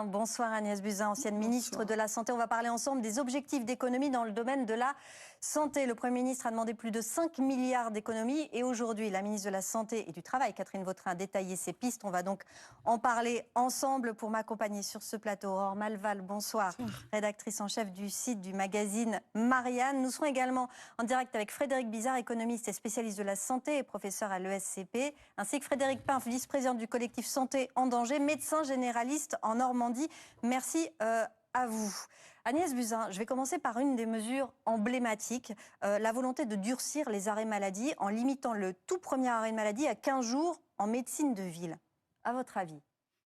Bonsoir Agnès Buzyn, ancienne ministre de la Santé. On va parler ensemble des objectifs d'économie dans le domaine de la santé. Le Premier ministre a demandé plus de 5 milliards d'économies et aujourd'hui, la ministre de la Santé et du Travail, Catherine Vautrin, a détaillé ses pistes. On va donc en parler ensemble. Pour m'accompagner sur ce plateau, Aurore Malval, bonsoir, rédactrice en chef du site du magazine Marianne. Nous serons également en direct avec Frédéric Bizard, économiste et spécialiste de la santé et professeur à l'ESCP, ainsi que Frédéric Pin, vice-président du collectif Santé en danger, médecin généraliste en Normandie. Merci à vous. Agnès Buzyn, je vais commencer par une des mesures emblématiques, la volonté de durcir les arrêts maladie en limitant le tout premier arrêt de maladie à 15 jours en médecine de ville. À votre avis,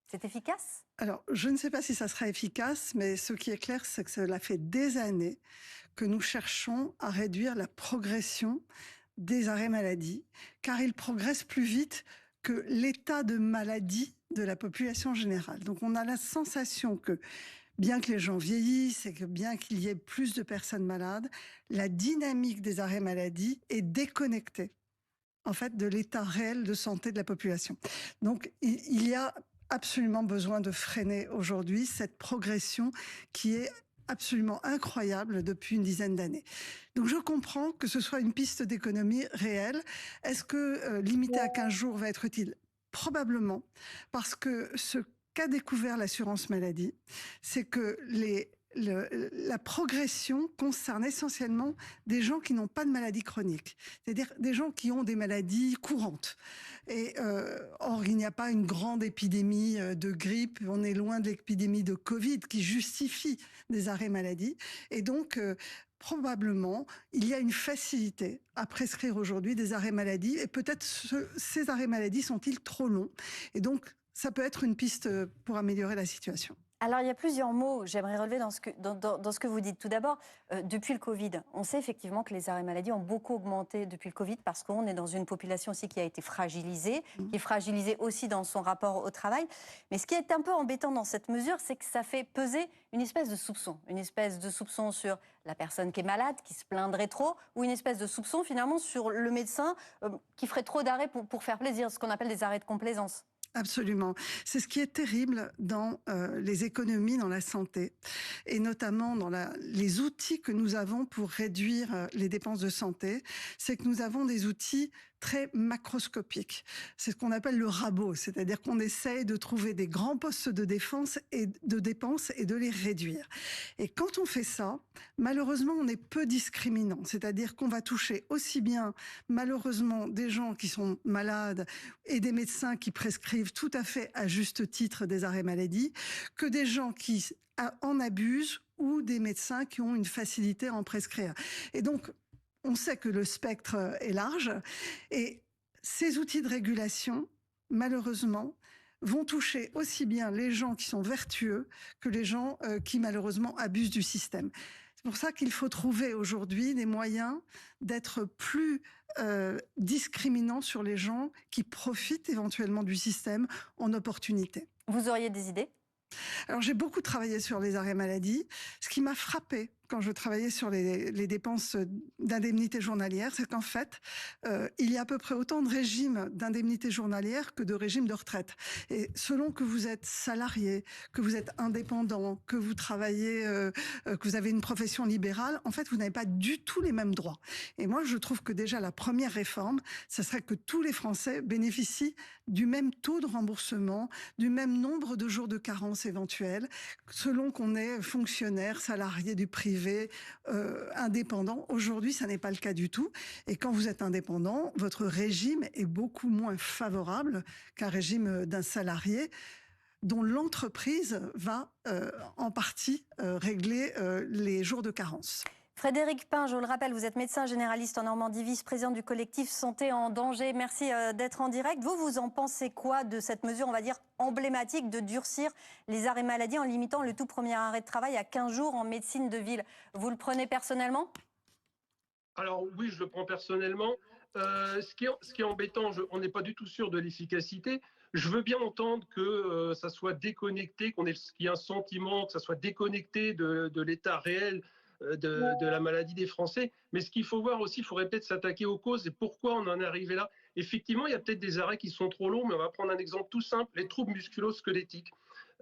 c'est efficace ? Alors, je ne sais pas si ça sera efficace, mais ce qui est clair, c'est que cela fait des années que nous cherchons à réduire la progression des arrêts maladie, car ils progressent plus vite que l'état de maladie de la population générale. Donc on a la sensation que, bien que les gens vieillissent et que bien qu'il y ait plus de personnes malades, la dynamique des arrêts maladie est déconnectée, en fait, de l'état réel de santé de la population. Donc il y a absolument besoin de freiner aujourd'hui cette progression qui est absolument incroyable depuis une dizaine d'années. Donc je comprends que ce soit une piste d'économie réelle. Est-ce que limiter à 15 jours va être utile ? Probablement, parce que ce qu'a découvert l'assurance maladie, c'est que la progression concerne essentiellement des gens qui n'ont pas de maladie chronique, c'est-à-dire des gens qui ont des maladies courantes. Et or, il n'y a pas une grande épidémie de grippe, on est loin de l'épidémie de Covid qui justifie des arrêts maladie. Et donc, probablement, il y a une facilité à prescrire aujourd'hui des arrêts maladie. Et peut-être ces arrêts maladie sont-ils trop longs. Et donc, ça peut être une piste pour améliorer la situation. Alors, il y a plusieurs mots que j'aimerais relever dans ce que vous dites. Tout d'abord, depuis le Covid, on sait effectivement que les arrêts maladie ont beaucoup augmenté depuis le Covid parce qu'on est dans une population aussi qui a été fragilisée, qui est fragilisée aussi dans son rapport au travail. Mais ce qui est un peu embêtant dans cette mesure, c'est que ça fait peser une espèce de soupçon sur la personne qui est malade, qui se plaindrait trop, ou une espèce de soupçon finalement sur le médecin qui ferait trop d'arrêts pour faire plaisir, ce qu'on appelle des arrêts de complaisance. Absolument. C'est ce qui est terrible dans les économies, dans la santé, et notamment dans les outils que nous avons pour réduire les dépenses de santé, c'est que nous avons des outils très macroscopiques. C'est ce qu'on appelle le rabot, c'est-à-dire qu'on essaye de trouver des grands postes de défense et de dépenses et de les réduire. Et quand on fait ça, malheureusement, on est peu discriminant, c'est-à-dire qu'on va toucher aussi bien, malheureusement, des gens qui sont malades et des médecins qui prescrivent tout à fait à juste titre des arrêts maladie, que des gens qui en abusent ou des médecins qui ont une facilité à en prescrire. Et donc, on sait que le spectre est large et ces outils de régulation, malheureusement, vont toucher aussi bien les gens qui sont vertueux que les gens qui, malheureusement, abusent du système. C'est pour ça qu'il faut trouver aujourd'hui des moyens d'être plus discriminants sur les gens qui profitent éventuellement du système en opportunité. Vous auriez des idées ? Alors j'ai beaucoup travaillé sur les arrêts maladie. Ce qui m'a frappé quand je travaillais sur les dépenses d'indemnité journalière, c'est qu'en fait, il y a à peu près autant de régimes d'indemnité journalière que de régimes de retraite. Et selon que vous êtes salarié, que vous êtes indépendant, que vous travaillez, que vous avez une profession libérale, en fait, vous n'avez pas du tout les mêmes droits. Et moi, je trouve que déjà la première réforme, ce serait que tous les Français bénéficient du même taux de remboursement, du même nombre de jours de carence éventuels, selon qu'on est fonctionnaire, salarié du privé, indépendant. Aujourd'hui, ça n'est pas le cas du tout. Et quand vous êtes indépendant, votre régime est beaucoup moins favorable qu'un régime d'un salarié dont l'entreprise va en partie régler les jours de carence. Frédéric Pin, je le rappelle, vous êtes médecin généraliste en Normandie, vice-président du collectif Santé en danger. Merci d'être en direct. Vous en pensez quoi de cette mesure, on va dire, emblématique de durcir les arrêts maladie en limitant le tout premier arrêt de travail à 15 jours en médecine de ville? Vous le prenez personnellement? Alors oui, je le prends personnellement. Ce qui est embêtant, on n'est pas du tout sûr de l'efficacité. Je veux bien entendre que ça soit déconnecté, qu'il y ait un sentiment que ça soit déconnecté de l'état réel de la maladie des Français. Mais ce qu'il faut voir aussi, il faudrait peut-être s'attaquer aux causes et pourquoi on en est arrivé là. Effectivement, il y a peut-être des arrêts qui sont trop longs, mais on va prendre un exemple tout simple, les troubles musculo-squelettiques.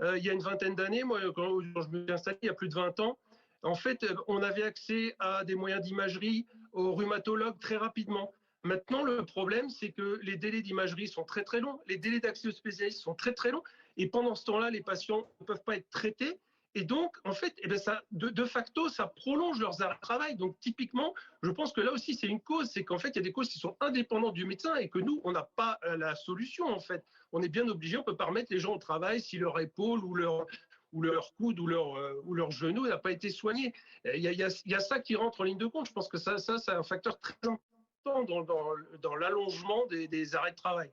il y a une vingtaine d'années, moi, quand je me suis installé, il y a plus de 20 ans, en fait, on avait accès à des moyens d'imagerie, aux rhumatologues très rapidement. Maintenant, le problème, c'est que les délais d'imagerie sont très très longs, les délais d'accès aux spécialistes sont très très longs, et pendant ce temps-là, les patients ne peuvent pas être traités. Et donc, en fait, ça, de facto, ça prolonge leurs arrêts de travail. Donc, typiquement, je pense que là aussi, c'est une cause, c'est qu'en fait, il y a des causes qui sont indépendantes du médecin et que nous, on n'a pas la solution, en fait. On est bien obligé, on ne peut pas remettre les gens au travail si leur épaule ou leur coude ou leur genou n'a pas été soigné. Il y a ça qui rentre en ligne de compte. Je pense que ça c'est un facteur très important dans l'allongement des arrêts de travail.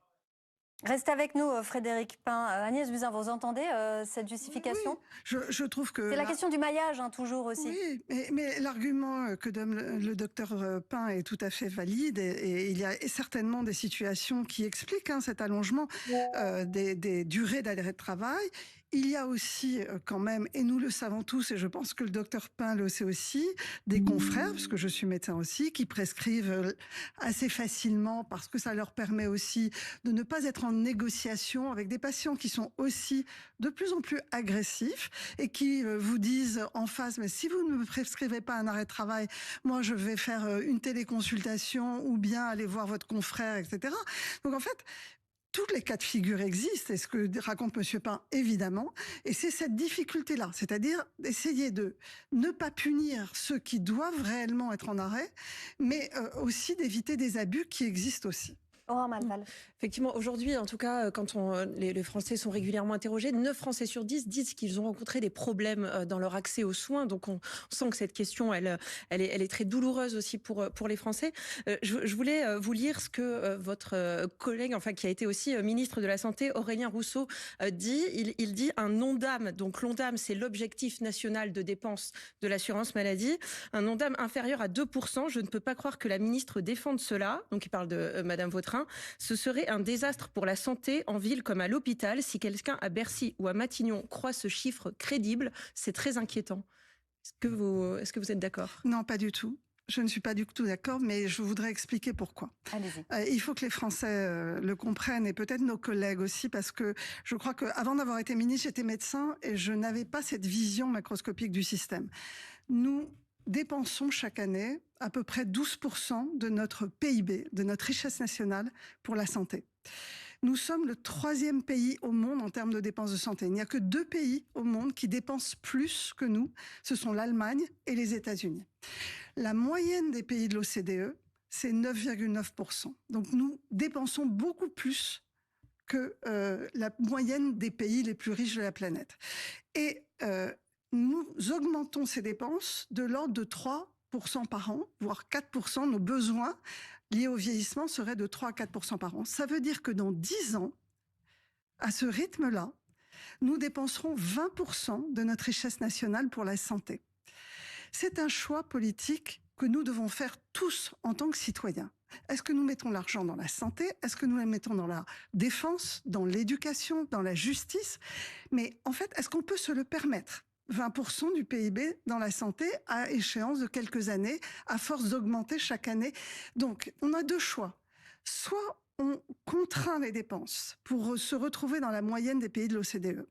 Restez avec nous, Frédéric Pain. Agnès Buzyn, vous entendez cette justification? Oui, je trouve que... C'est la question du maillage, hein, toujours aussi. Oui, mais l'argument que donne le docteur Pain est tout à fait valide et il y a certainement des situations qui expliquent cet allongement des durées d'arrêt de travail. Il y a aussi quand même, et nous le savons tous, et je pense que le docteur Pain le sait aussi, des confrères, parce que je suis médecin aussi, qui prescrivent assez facilement parce que ça leur permet aussi de ne pas être en négociation avec des patients qui sont aussi de plus en plus agressifs et qui vous disent en face, mais si vous ne me prescrivez pas un arrêt de travail, moi je vais faire une téléconsultation ou bien aller voir votre confrère, etc. Donc en fait, tous les cas de figure existent, et ce que raconte Monsieur Pain, évidemment, et c'est cette difficulté-là, c'est-à-dire d'essayer de ne pas punir ceux qui doivent réellement être en arrêt, mais aussi d'éviter des abus qui existent aussi. Aurore Malval. Effectivement, aujourd'hui, en tout cas, quand les Français sont régulièrement interrogés, 9 Français sur 10 disent qu'ils ont rencontré des problèmes dans leur accès aux soins. Donc, on sent que cette question, elle est très douloureuse aussi pour les Français. Je voulais vous lire ce que votre collègue, enfin, qui a été aussi ministre de la Santé, Aurélien Rousseau, dit. Il dit un ONDAM. Donc, l'ONDAM, c'est l'objectif national de dépenses de l'assurance maladie. Un ONDAM inférieur à 2%. Je ne peux pas croire que la ministre défende cela. Donc, il parle de Madame Vautrin. Ce serait un désastre pour la santé en ville comme à l'hôpital. Si quelqu'un à Bercy ou à Matignon croit ce chiffre crédible, c'est très inquiétant. Est-ce que vous êtes d'accord? Non, pas du tout. Je ne suis pas du tout d'accord, mais je voudrais expliquer pourquoi. Allez-y. Il faut que les Français le comprennent, et peut-être nos collègues aussi, parce que je crois qu'avant d'avoir été ministre, j'étais médecin et je n'avais pas cette vision macroscopique du système. Nous dépensons chaque année à peu près 12% de notre PIB, de notre richesse nationale, pour la santé. Nous sommes le 3e pays au monde en termes de dépenses de santé. Il n'y a que 2 pays au monde qui dépensent plus que nous. Ce sont l'Allemagne et les États-Unis. La moyenne des pays de l'OCDE, c'est 9,9%. Donc nous dépensons beaucoup plus que la moyenne des pays les plus riches de la planète. Et nous augmentons ces dépenses de l'ordre de 3% par an, voire 4%. Nos besoins liés au vieillissement seraient de 3 à 4% par an. Ça veut dire que dans 10 ans, à ce rythme-là, nous dépenserons 20% de notre richesse nationale pour la santé. C'est un choix politique que nous devons faire tous en tant que citoyens. Est-ce que nous mettons l'argent dans la santé? Est-ce que nous la mettons dans la défense, dans l'éducation, dans la justice? Mais en fait, est-ce qu'on peut se le permettre? 20% du PIB dans la santé à échéance de quelques années, à force d'augmenter chaque année. Donc, on a 2 choix. Soit on contraint les dépenses pour se retrouver dans la moyenne des pays de l'OCDE,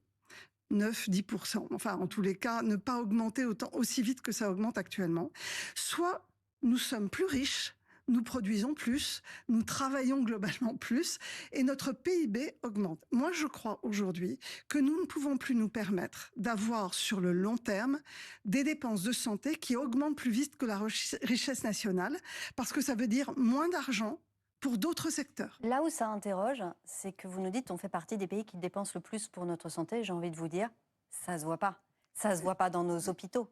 9-10%. Enfin, en tous les cas, ne pas augmenter aussi vite que ça augmente actuellement. Soit nous sommes plus riches, nous produisons plus, nous travaillons globalement plus et notre PIB augmente. Moi, je crois aujourd'hui que nous ne pouvons plus nous permettre d'avoir sur le long terme des dépenses de santé qui augmentent plus vite que la richesse nationale parce que ça veut dire moins d'argent pour d'autres secteurs. Là où ça interroge, c'est que vous nous dites qu'on fait partie des pays qui dépensent le plus pour notre santé. J'ai envie de vous dire, ça se voit pas. Ça se voit pas dans nos hôpitaux.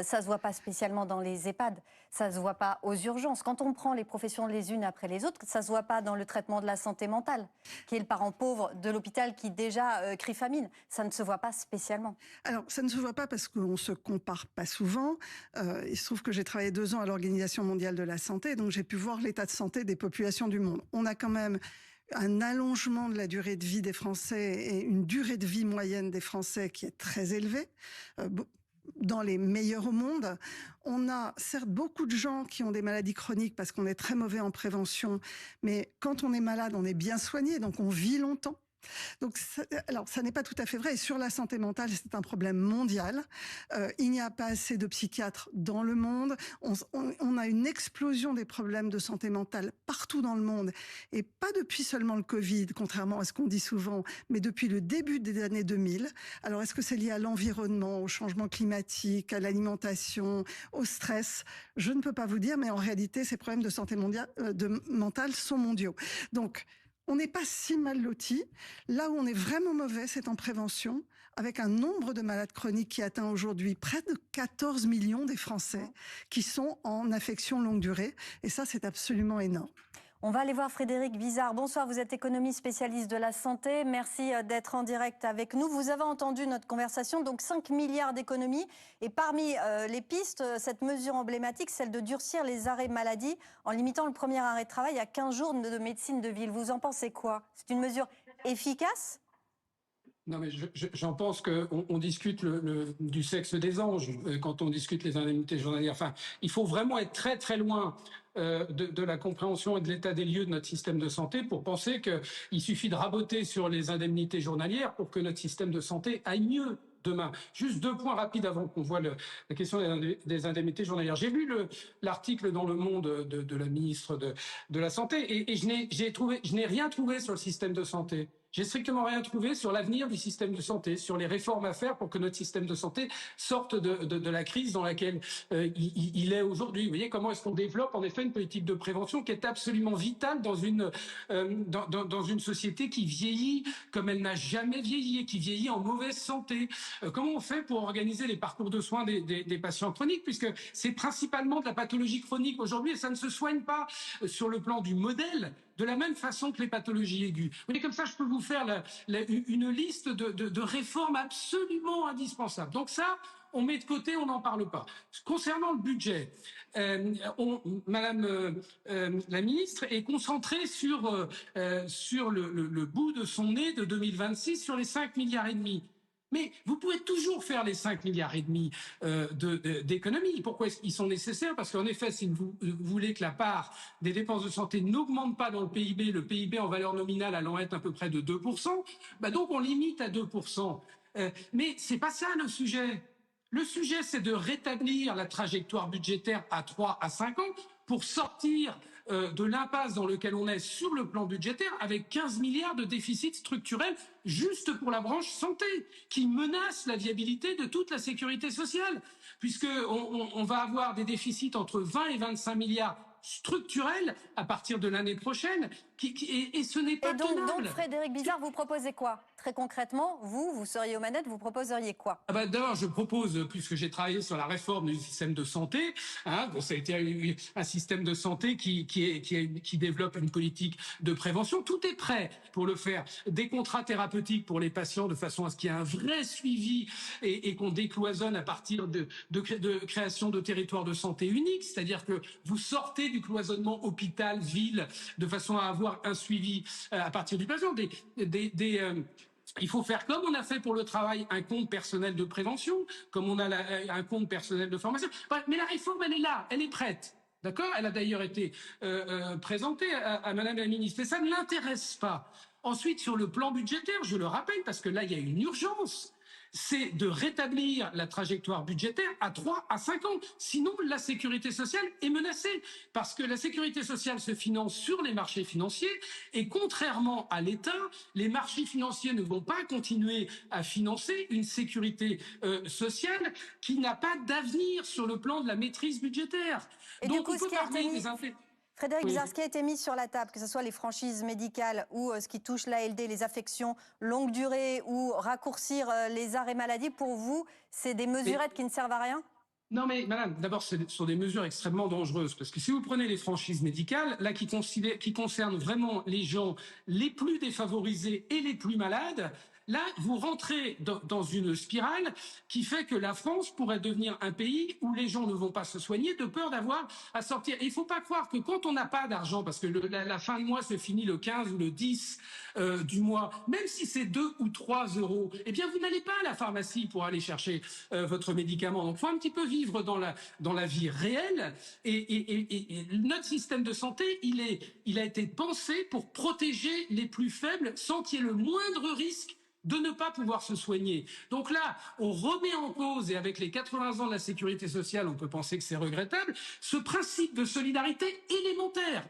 Ça se voit pas spécialement dans les EHPAD, ça se voit pas aux urgences. Quand on prend les professions les unes après les autres, ça se voit pas dans le traitement de la santé mentale, qui est le parent pauvre de l'hôpital qui déjà crie famine. Ça ne se voit pas spécialement. Alors, ça ne se voit pas parce qu'on se compare pas souvent. Il se trouve que j'ai travaillé 2 ans à l'Organisation mondiale de la santé, donc j'ai pu voir l'état de santé des populations du monde. On a quand même un allongement de la durée de vie des Français et une durée de vie moyenne des Français qui est très élevée. Dans les meilleurs au monde. On a certes beaucoup de gens qui ont des maladies chroniques parce qu'on est très mauvais en prévention, mais quand on est malade, on est bien soigné, donc on vit longtemps. Donc, alors, ça n'est pas tout à fait vrai. Et sur la santé mentale, c'est un problème mondial. Il n'y a pas assez de psychiatres dans le monde. On a une explosion des problèmes de santé mentale partout dans le monde. Et pas depuis seulement le Covid, contrairement à ce qu'on dit souvent, mais depuis le début des années 2000. Alors, est-ce que c'est lié à l'environnement, au changement climatique, à l'alimentation, au stress? Je ne peux pas vous dire, mais en réalité, ces problèmes de santé mentale sont mondiaux. Donc, on n'est pas si mal loti. Là où on est vraiment mauvais, c'est en prévention, avec un nombre de malades chroniques qui atteint aujourd'hui près de 14 millions des Français qui sont en affection longue durée. Et ça, c'est absolument énorme. On va aller voir Frédéric Bizard. Bonsoir, vous êtes économiste spécialiste de la santé. Merci d'être en direct avec nous. Vous avez entendu notre conversation, donc 5 milliards d'économies. Et parmi les pistes, cette mesure emblématique, celle de durcir les arrêts maladie en limitant le premier arrêt de travail à 15 jours de médecine de ville. Vous en pensez quoi? C'est une mesure efficace? Non, mais j'en pense qu'on discute du sexe des anges quand on discute les indemnités journalières. Enfin, il faut vraiment être très très loin de la compréhension et de l'état des lieux de notre système de santé pour penser qu'il suffit de raboter sur les indemnités journalières pour que notre système de santé aille mieux demain. Juste 2 points rapides avant qu'on voit la question des indemnités journalières. J'ai lu l'article dans Le Monde de la ministre de la Santé et je n'ai rien trouvé sur le système de santé. J'ai strictement rien trouvé sur l'avenir du système de santé, sur les réformes à faire pour que notre système de santé sorte de la crise dans laquelle il est aujourd'hui. Vous voyez comment est-ce qu'on développe en effet une politique de prévention qui est absolument vitale dans une société qui vieillit comme elle n'a jamais vieilli et qui vieillit en mauvaise santé. Comment on fait pour organiser les parcours de soins des patients chroniques, puisque c'est principalement de la pathologie chronique aujourd'hui et ça ne se soigne pas sur le plan du modèle de la même façon que les pathologies aiguës. Vous voyez, comme ça, je peux vous faire une liste de réformes absolument indispensables. Donc ça, on met de côté, on n'en parle pas. Concernant le budget, Madame la ministre est concentrée sur le bout de son nez de 2026, sur les 5,5 milliards. Mais vous pouvez toujours faire les 5,5 milliards d'économies. Pourquoi est-ce qu'ils sont nécessaires? Parce qu'en effet, si vous voulez que la part des dépenses de santé n'augmente pas dans le PIB en valeur nominale allant être à peu près de 2%, donc on limite à 2%. Mais c'est pas ça le sujet. Le sujet, c'est de rétablir la trajectoire budgétaire à 3 à 5 ans pour sortir de l'impasse dans laquelle on est sur le plan budgétaire avec 15 milliards de déficit structurel juste pour la branche santé qui menace la viabilité de toute la sécurité sociale puisqu'on va avoir des déficits entre 20 et 25 milliards structurels à partir de l'année prochaine et ce n'est pas tenable. Donc Frédéric Bizard, vous proposez quoi? Très concrètement, vous seriez aux manettes, vous proposeriez quoi? D'abord, je propose, puisque j'ai travaillé sur la réforme du système de santé, ça a été un système de santé qui développe une politique de prévention. Tout est prêt pour le faire. Des contrats thérapeutiques pour les patients de façon à ce qu'il y ait un vrai suivi et qu'on décloisonne à partir de création de territoires de santé uniques. C'est-à-dire que vous sortez du cloisonnement hôpital-ville de façon à avoir un suivi à partir du patient. Il faut faire comme on a fait pour le travail, un compte personnel de prévention, comme on a un compte personnel de formation. Mais la réforme, elle est là, elle est prête. D'accord? Elle a d'ailleurs été présentée à Madame la ministre. Et ça ne l'intéresse pas. Ensuite, sur le plan budgétaire, je le rappelle, parce que là, il y a une urgence, c'est de rétablir la trajectoire budgétaire à 3 à 5 ans. Sinon, la sécurité sociale est menacée. Parce que la sécurité sociale se finance sur les marchés financiers et contrairement à l'État, les marchés financiers ne vont pas continuer à financer une sécurité sociale qui n'a pas d'avenir sur le plan de la maîtrise budgétaire. Et donc, du coup, Frédéric Bizard, ce qui a été mis sur la table, que ce soit les franchises médicales ou ce qui touche l'ALD, les affections longue durée ou raccourcir les arrêts maladie, pour vous, c'est des mesurettes qui ne servent à rien? Non mais madame, d'abord ce sont des mesures extrêmement dangereuses parce que si vous prenez les franchises médicales, là qui concernent vraiment les gens les plus défavorisés et les plus malades, Là, vous rentrez dans une spirale qui fait que la France pourrait devenir un pays où les gens ne vont pas se soigner de peur d'avoir à sortir. Et il ne faut pas croire que quand on n'a pas d'argent, parce que la fin de mois se finit le 15 ou le 10 du mois, même si c'est 2 ou 3 euros, eh bien vous n'allez pas à la pharmacie pour aller chercher votre médicament. Donc il faut un petit peu vivre dans la vie réelle. Et notre système de santé, il a été pensé pour protéger les plus faibles sans qu'il y ait le moindre risque de ne pas pouvoir se soigner. Donc là, on remet en cause, et avec les 80 ans de la sécurité sociale, on peut penser que c'est regrettable, ce principe de solidarité élémentaire.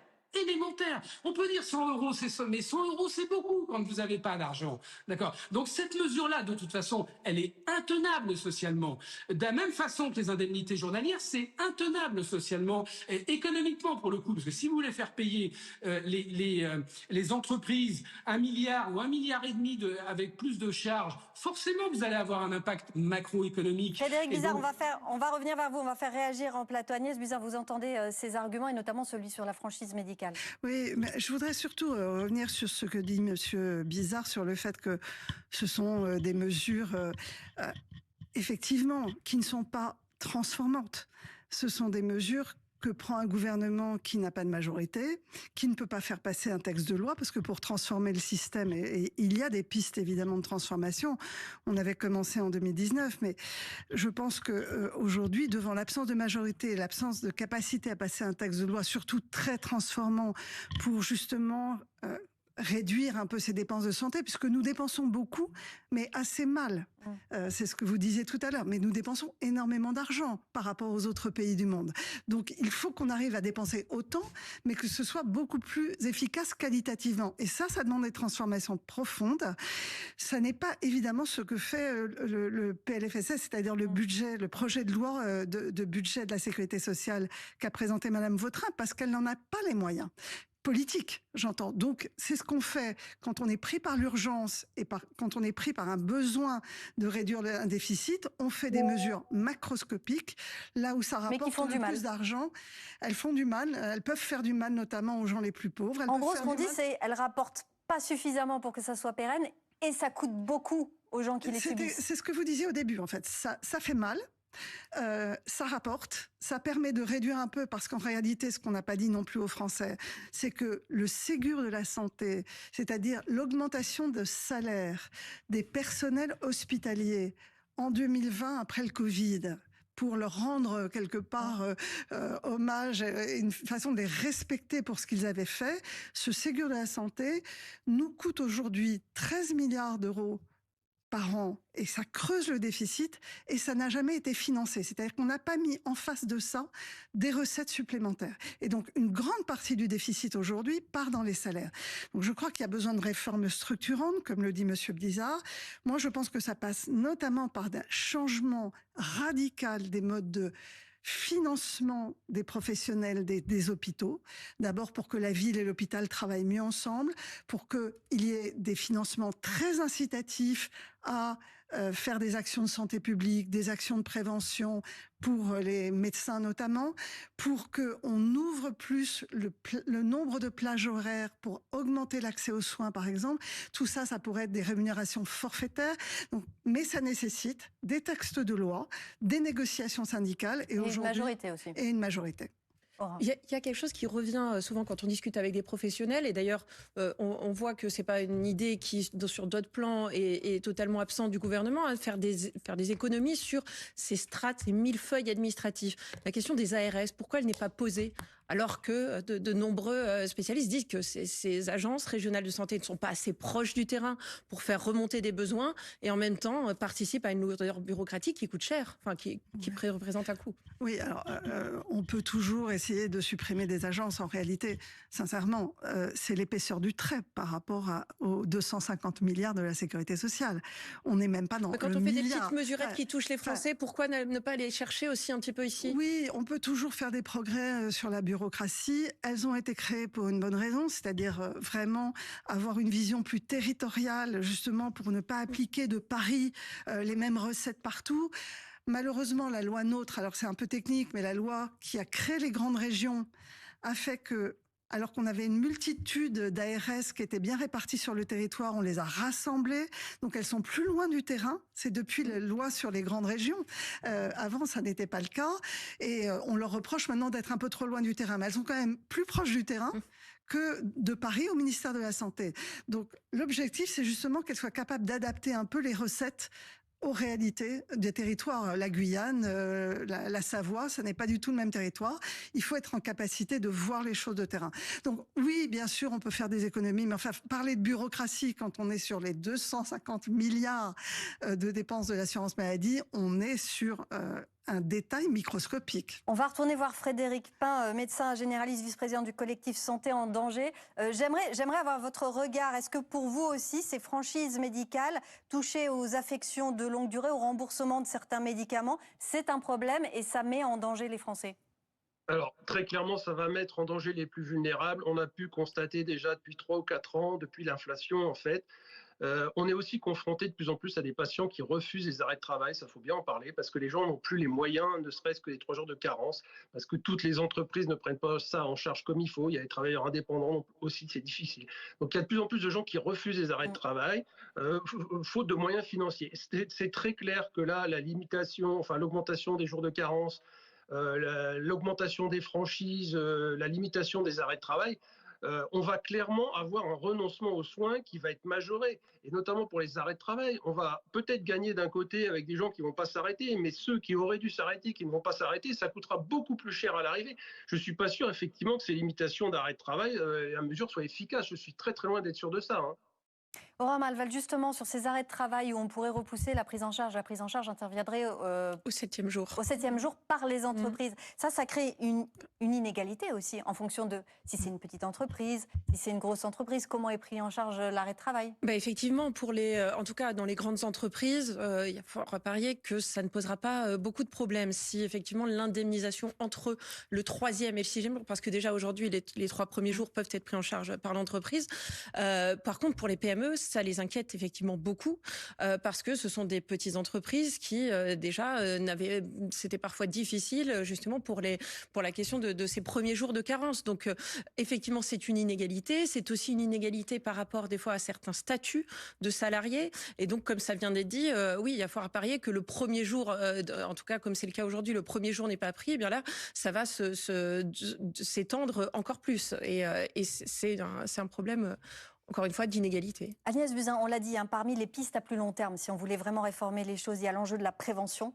On peut dire 100 euros, mais 100 euros, c'est beaucoup quand vous n'avez pas d'argent. D'accord? Donc cette mesure-là, de toute façon, elle est intenable socialement. De la même façon que les indemnités journalières, c'est intenable socialement et économiquement pour le coup. Parce que si vous voulez faire payer les entreprises 1 milliard ou 1,5 milliard avec plus de charges, forcément vous allez avoir un impact macroéconomique. Frédéric Bizard, donc... on va revenir vers vous, on va faire réagir en plateau. Agnès Buzyn, vous entendez ces arguments et notamment celui sur la franchise médicale. Oui, mais je voudrais surtout revenir sur ce que dit Monsieur Bizard sur le fait que ce sont des mesures effectivement qui ne sont pas transformantes. Ce sont des mesures que prend un gouvernement qui n'a pas de majorité, qui ne peut pas faire passer un texte de loi, parce que pour transformer le système, et il y a des pistes évidemment de transformation, on avait commencé en 2019, mais je pense que aujourd'hui, devant l'absence de majorité et l'absence de capacité à passer un texte de loi, surtout très transformant, pour justement réduire un peu ces dépenses de santé, puisque nous dépensons beaucoup, mais assez mal. C'est ce que vous disiez tout à l'heure. Mais nous dépensons énormément d'argent par rapport aux autres pays du monde. Donc, il faut qu'on arrive à dépenser autant, mais que ce soit beaucoup plus efficace qualitativement. Et ça demande des transformations profondes. Ça n'est pas évidemment ce que fait le PLFSS, c'est-à-dire le budget, le projet de loi de budget de la sécurité sociale qu'a présenté Madame Vautrin, parce qu'elle n'en a pas les moyens. Politique, j'entends. Donc, c'est ce qu'on fait quand on est pris par l'urgence et quand on est pris par un besoin de réduire un déficit. On fait des mesures macroscopiques, là où ça rapporte plus d'argent. Elles font du mal. Elles peuvent faire du mal, notamment aux gens les plus pauvres. En gros, ce qu'on dit, c'est qu'elles rapportent pas suffisamment pour que ça soit pérenne et ça coûte beaucoup aux gens qui les subissent. C'est ce que vous disiez au début, en fait. Ça fait mal. Ça rapporte, ça permet de réduire un peu, parce qu'en réalité, ce qu'on n'a pas dit non plus aux Français, c'est que le Ségur de la santé, c'est-à-dire l'augmentation de salaire des personnels hospitaliers en 2020 après le Covid, pour leur rendre quelque part hommage, une façon de les respecter pour ce qu'ils avaient fait, ce Ségur de la santé nous coûte aujourd'hui 13 milliards d'euros par an, et ça creuse le déficit, et ça n'a jamais été financé. C'est-à-dire qu'on n'a pas mis en face de ça des recettes supplémentaires. Et donc, une grande partie du déficit aujourd'hui part dans les salaires. Donc, je crois qu'il y a besoin de réformes structurantes, comme le dit Monsieur Bizard. Moi, je pense que ça passe notamment par un changement radical des modes de financement des professionnels des hôpitaux. D'abord pour que la ville et l'hôpital travaillent mieux ensemble, pour qu'il y ait des financements très incitatifs à faire des actions de santé publique, des actions de prévention pour les médecins notamment, pour qu'on ouvre plus le nombre de plages horaires pour augmenter l'accès aux soins, par exemple. Tout ça, ça pourrait être des rémunérations forfaitaires. Donc, mais ça nécessite des textes de loi, des négociations syndicales et aujourd'hui, une majorité aussi. Et une majorité. Il y a quelque chose qui revient souvent quand on discute avec des professionnels, et d'ailleurs on voit que c'est pas une idée qui sur d'autres plans est totalement absente du gouvernement, hein, faire des économies sur ces strates, ces millefeuilles administratifs. La question des ARS, pourquoi elle n'est pas posée alors que de nombreux spécialistes disent que ces agences régionales de santé ne sont pas assez proches du terrain pour faire remonter des besoins, et en même temps participent à une lourdeur bureaucratique qui coûte cher, enfin qui représente un coût. Oui, alors on peut toujours essayer de supprimer des agences. En réalité, sincèrement, c'est l'épaisseur du trait par rapport aux 250 milliards de la sécurité sociale. On n'est même pas dans quand le on fait milliard. des petites mesurettes qui touchent les Français, pourquoi ne pas les chercher aussi un petit peu ici? Oui, on peut toujours faire des progrès sur la bureaucratie. Elles ont été créées pour une bonne raison, c'est-à-dire vraiment avoir une vision plus territoriale, justement pour ne pas appliquer de Paris les mêmes recettes partout. Malheureusement, la loi NOTRe, alors c'est un peu technique, mais la loi qui a créé les grandes régions a fait que alors qu'on avait une multitude d'ARS qui étaient bien réparties sur le territoire, on les a rassemblées, donc elles sont plus loin du terrain. C'est depuis la loi sur les grandes régions. Avant, ça n'était pas le cas, et on leur reproche maintenant d'être un peu trop loin du terrain, mais elles sont quand même plus proches du terrain que de Paris au ministère de la Santé. Donc l'objectif, c'est justement qu'elles soient capables d'adapter un peu les recettes aux réalités des territoires. La Guyane, la Savoie, ce n'est pas du tout le même territoire. Il faut être en capacité de voir les choses de terrain. Donc oui, bien sûr, on peut faire des économies, mais enfin, parler de bureaucratie quand on est sur les 250 milliards de dépenses de l'assurance maladie, on est sur un détail microscopique. On va retourner voir Frédéric Pain, médecin généraliste, vice-président du collectif Santé en danger. J'aimerais avoir votre regard. Est-ce que pour vous aussi, ces franchises médicales touchées aux affections de longue durée, au remboursement de certains médicaments, c'est un problème et ça met en danger les Français? Alors, très clairement, ça va mettre en danger les plus vulnérables. On a pu constater déjà depuis 3 ou 4 ans, depuis l'inflation en fait. On est aussi confronté de plus en plus à des patients qui refusent les arrêts de travail, ça faut bien en parler, parce que les gens n'ont plus les moyens, ne serait-ce que les 3 jours de carence, parce que toutes les entreprises ne prennent pas ça en charge comme il faut. Il y a les travailleurs indépendants donc aussi, c'est difficile. Donc il y a de plus en plus de gens qui refusent les arrêts de travail, faute de moyens financiers. C'est très clair que là, la limitation, enfin l'augmentation des jours de carence, l'augmentation des franchises, la limitation des arrêts de travail, on va clairement avoir un renoncement aux soins qui va être majoré, et notamment pour les arrêts de travail. On va peut-être gagner d'un côté avec des gens qui ne vont pas s'arrêter, mais ceux qui auraient dû s'arrêter, qui ne vont pas s'arrêter, ça coûtera beaucoup plus cher à l'arrivée. Je ne suis pas sûr effectivement que ces limitations d'arrêt de travail, à mesure, soient efficaces. Je suis très très loin d'être sûr de ça. Aurore Malval, justement, sur ces arrêts de travail où on pourrait repousser la prise en charge interviendrait Au 7e jour. Au 7e jour par les entreprises. Ça crée une inégalité aussi en fonction de si c'est une petite entreprise, si c'est une grosse entreprise, comment est pris en charge l'arrêt de travail. Effectivement, en tout cas dans les grandes entreprises, il y a fort à parier que ça ne posera pas beaucoup de problèmes si effectivement l'indemnisation entre le 3e et le 6e jour, parce que déjà aujourd'hui les 3 premiers jours peuvent être pris en charge par l'entreprise. Par contre, pour les PME, ça les inquiète effectivement beaucoup parce que ce sont des petites entreprises qui déjà c'était parfois difficile justement pour la question de ces premiers jours de carence. Donc effectivement, c'est une inégalité. C'est aussi une inégalité par rapport des fois à certains statuts de salariés. Et donc, comme ça vient d'être dit, oui, il y a fort à parier que le premier jour, en tout cas comme c'est le cas aujourd'hui, le premier jour n'est pas pris. Et bien là, ça va s'étendre encore plus. Et c'est un problème. Encore une fois, d'inégalité. Agnès Buzyn, on l'a dit, parmi les pistes à plus long terme, si on voulait vraiment réformer les choses, il y a l'enjeu de la prévention,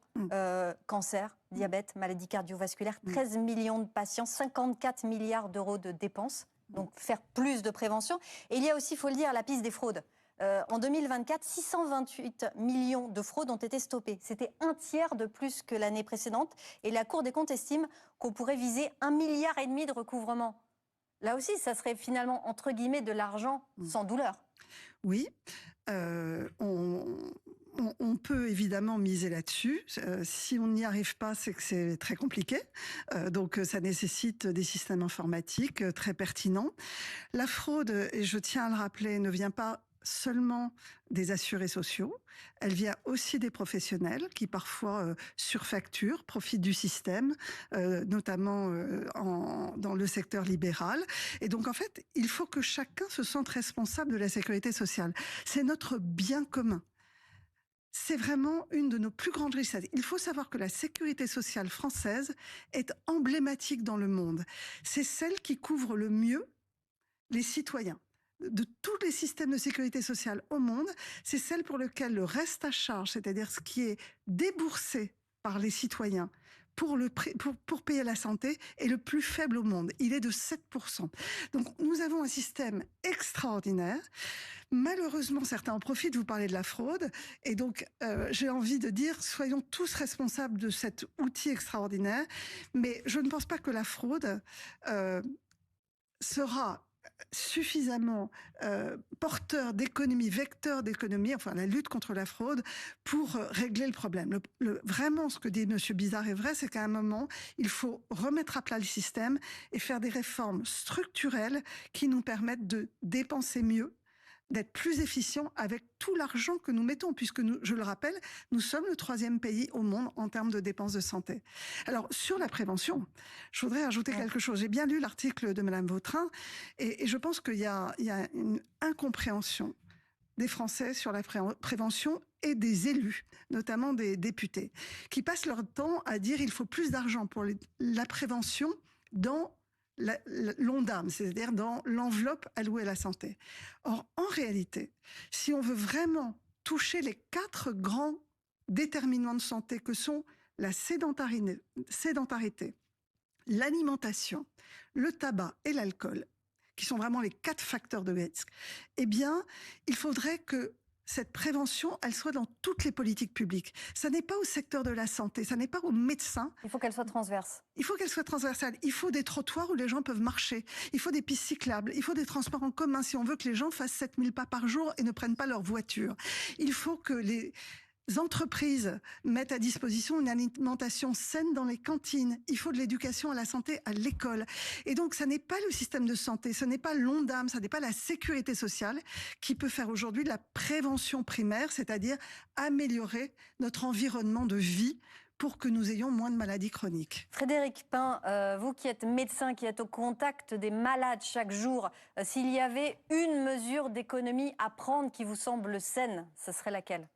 cancer, diabète, maladie cardiovasculaire, 13 millions de patients, 54 milliards d'euros de dépenses, donc faire plus de prévention. Et il y a aussi, il faut le dire, la piste des fraudes. En 2024, 628 millions de fraudes ont été stoppées. C'était un tiers de plus que l'année précédente. Et la Cour des comptes estime qu'on pourrait viser 1,5 milliard de recouvrement. Là aussi, ça serait finalement, entre guillemets, de l'argent sans douleur. Oui, on peut évidemment miser là-dessus. Si on n'y arrive pas, c'est que c'est très compliqué. Donc ça nécessite des systèmes informatiques très pertinents. La fraude, et je tiens à le rappeler, ne vient pas seulement des assurés sociaux, elle vient aussi des professionnels qui parfois surfacturent, profitent du système, notamment dans le secteur libéral. Et donc en fait, il faut que chacun se sente responsable de la sécurité sociale. C'est notre bien commun. C'est vraiment une de nos plus grandes richesses. Il faut savoir que la sécurité sociale française est emblématique dans le monde. C'est celle qui couvre le mieux les citoyens. De tous les systèmes de sécurité sociale au monde, c'est celle pour laquelle le reste à charge, c'est-à-dire ce qui est déboursé par les citoyens pour payer la santé, est le plus faible au monde. Il est de 7%. Donc nous avons un système extraordinaire. Malheureusement, certains en profitent, vous parlez de la fraude, et donc j'ai envie de dire, soyons tous responsables de cet outil extraordinaire, mais je ne pense pas que la fraude sera suffisamment porteur d'économie, vecteur d'économie, enfin la lutte contre la fraude, pour régler le problème. Vraiment, ce que dit M. Bizarre est vrai, c'est qu'à un moment, il faut remettre à plat le système et faire des réformes structurelles qui nous permettent de dépenser mieux, d'être plus efficient avec tout l'argent que nous mettons, puisque nous, je le rappelle, nous sommes le 3e pays au monde en termes de dépenses de santé. Alors, sur la prévention, je voudrais ajouter quelque chose. J'ai bien lu l'article de Madame Vautrin, et je pense qu'il y a une incompréhension des Français sur la prévention et des élus, notamment des députés, qui passent leur temps à dire il faut plus d'argent pour la prévention dans l'ONDAM, c'est-à-dire dans l'enveloppe allouée à la santé. Or, en réalité, si on veut vraiment toucher les 4 grands déterminants de santé que sont la sédentarité, l'alimentation, le tabac et l'alcool, qui sont vraiment les 4 facteurs de risque, eh bien, il faudrait que cette prévention, elle soit dans toutes les politiques publiques. Ça n'est pas au secteur de la santé, ça n'est pas aux médecins. Il faut qu'elle soit transverse. Il faut qu'elle soit transversale. Il faut des trottoirs où les gens peuvent marcher. Il faut des pistes cyclables. Il faut des transports en commun si on veut que les gens fassent 7000 pas par jour et ne prennent pas leur voiture. Il faut que les entreprises mettent à disposition une alimentation saine dans les cantines. Il faut de l'éducation à la santé à l'école. Et donc, ça n'est pas le système de santé, ce n'est pas l'ONDAM, ça n'est pas la sécurité sociale qui peut faire aujourd'hui de la prévention primaire, c'est-à-dire améliorer notre environnement de vie pour que nous ayons moins de maladies chroniques. Frédéric Pin, vous qui êtes médecin, qui êtes au contact des malades chaque jour, s'il y avait une mesure d'économie à prendre qui vous semble saine, ce serait laquelle ?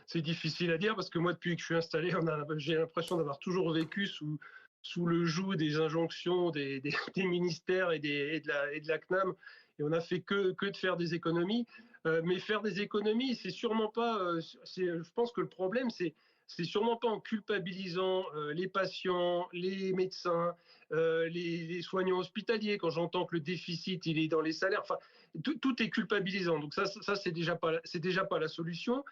C'est difficile à dire parce que moi, depuis que je suis installé, j'ai l'impression d'avoir toujours vécu sous le joug des injonctions des ministères et de la CNAM. Et on n'a fait que de faire des économies. Mais faire des économies, c'est sûrement pas. Je pense que le problème, c'est sûrement pas en culpabilisant les patients, les médecins, les soignants hospitaliers. Quand j'entends que le déficit, il est dans les salaires. Enfin, tout est culpabilisant. Donc ça c'est déjà pas la solution.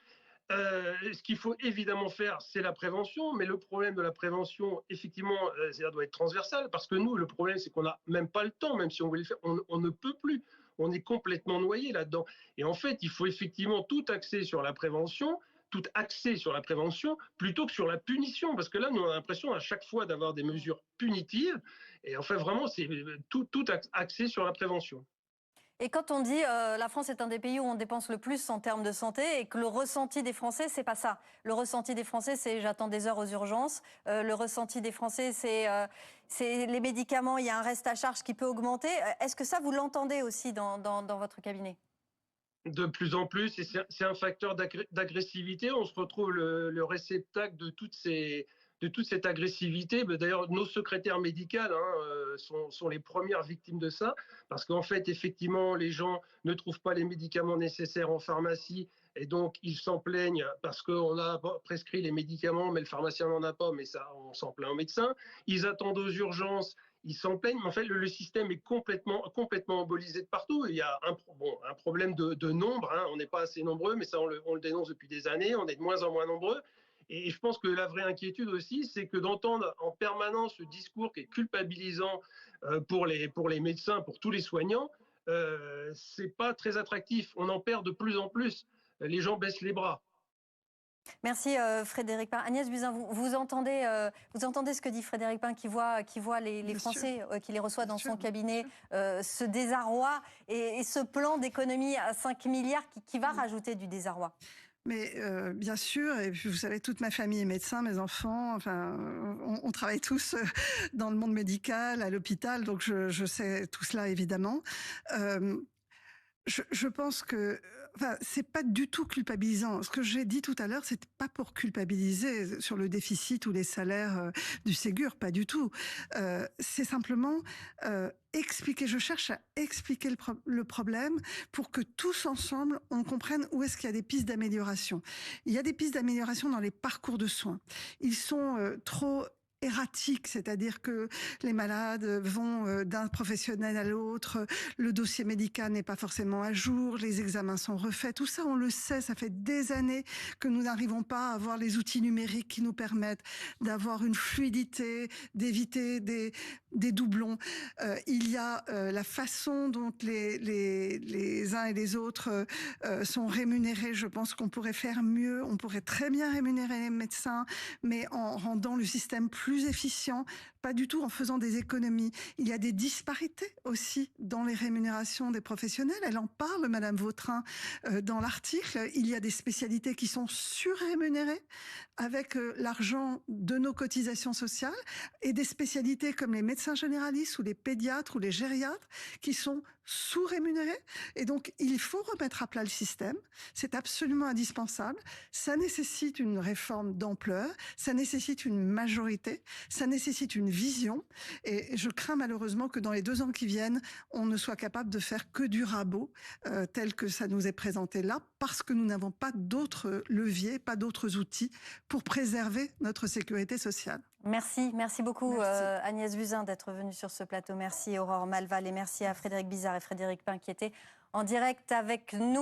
Ce qu'il faut évidemment faire, c'est la prévention, mais le problème de la prévention, effectivement, ça doit être transversal, parce que nous, le problème, c'est qu'on n'a même pas le temps, même si on voulait le faire, on ne peut plus. On est complètement noyé là-dedans. Et en fait, il faut effectivement tout axer sur la prévention, plutôt que sur la punition, parce que là, nous, on a l'impression à chaque fois d'avoir des mesures punitives, et en fait, vraiment, c'est tout axé sur la prévention. Et quand on dit la France est un des pays où on dépense le plus en termes de santé et que le ressenti des Français, c'est pas ça. Le ressenti des Français, c'est j'attends des heures aux urgences. Le ressenti des Français, c'est les médicaments, il y a un reste à charge qui peut augmenter. Est-ce que ça, vous l'entendez aussi dans votre cabinet ? De plus en plus, et c'est un facteur d'agressivité. On se retrouve le réceptacle de toute cette agressivité. D'ailleurs, nos secrétaires médicales sont les premières victimes de ça, parce qu'en fait, effectivement, les gens ne trouvent pas les médicaments nécessaires en pharmacie, et donc ils s'en plaignent parce qu'on a prescrit les médicaments, mais le pharmacien n'en a pas, mais ça, on s'en plaint au médecin. Ils attendent aux urgences, ils s'en plaignent, mais en fait, le système est complètement embolisé de partout. Il y a un problème de nombre, on n'est pas assez nombreux, mais ça, on le dénonce depuis des années, on est de moins en moins nombreux. Et je pense que la vraie inquiétude aussi, c'est que d'entendre en permanence ce discours qui est culpabilisant pour les médecins, pour tous les soignants, c'est pas très attractif. On en perd de plus en plus. Les gens baissent les bras. Merci Frédéric Pin. Agnès Buzyn, vous entendez ce que dit Frédéric Pin, qui voit les Français qui les reçoit dans son cabinet, ce désarroi et ce plan d'économie à 5 milliards qui va rajouter du désarroi. Mais bien sûr, et puis vous savez, toute ma famille est médecin, mes enfants, enfin, on travaille tous dans le monde médical, à l'hôpital, donc je sais tout cela évidemment. Je pense que c'est pas du tout culpabilisant. Ce que j'ai dit tout à l'heure, c'est pas pour culpabiliser sur le déficit ou les salaires du Ségur, pas du tout. C'est simplement expliquer. Je cherche à expliquer le problème pour que tous ensemble, on comprenne où est-ce qu'il y a des pistes d'amélioration. Il y a des pistes d'amélioration dans les parcours de soins. Ils sont trop erratique, c'est-à-dire que les malades vont d'un professionnel à l'autre, le dossier médical n'est pas forcément à jour, les examens sont refaits, tout ça on le sait, ça fait des années que nous n'arrivons pas à avoir les outils numériques qui nous permettent d'avoir une fluidité, d'éviter des des doublons. Il y a la façon dont les uns et les autres sont rémunérés. Je pense qu'on pourrait faire mieux. On pourrait très bien rémunérer les médecins, mais en rendant le système plus efficient, pas du tout en faisant des économies. Il y a des disparités aussi dans les rémunérations des professionnels. Elle en parle, Madame Vautrin, dans l'article. Il y a des spécialités qui sont surrémunérées avec l'argent de nos cotisations sociales et des spécialités comme les médecins généralistes ou les pédiatres ou les gériatres qui sont sous-rémunérés. Et donc, il faut remettre à plat le système. C'est absolument indispensable. Ça nécessite une réforme d'ampleur. Ça nécessite une majorité. Ça nécessite une vision. Et je crains malheureusement que dans les 2 ans qui viennent, on ne soit capable de faire que du rabot tel que ça nous est présenté là, parce que nous n'avons pas d'autres leviers, pas d'autres outils pour préserver notre sécurité sociale. Merci beaucoup Agnès Buzyn d'être venue sur ce plateau. Merci Aurore Malval et merci à Frédéric Bizard et Frédéric Pain qui étaient en direct avec nous.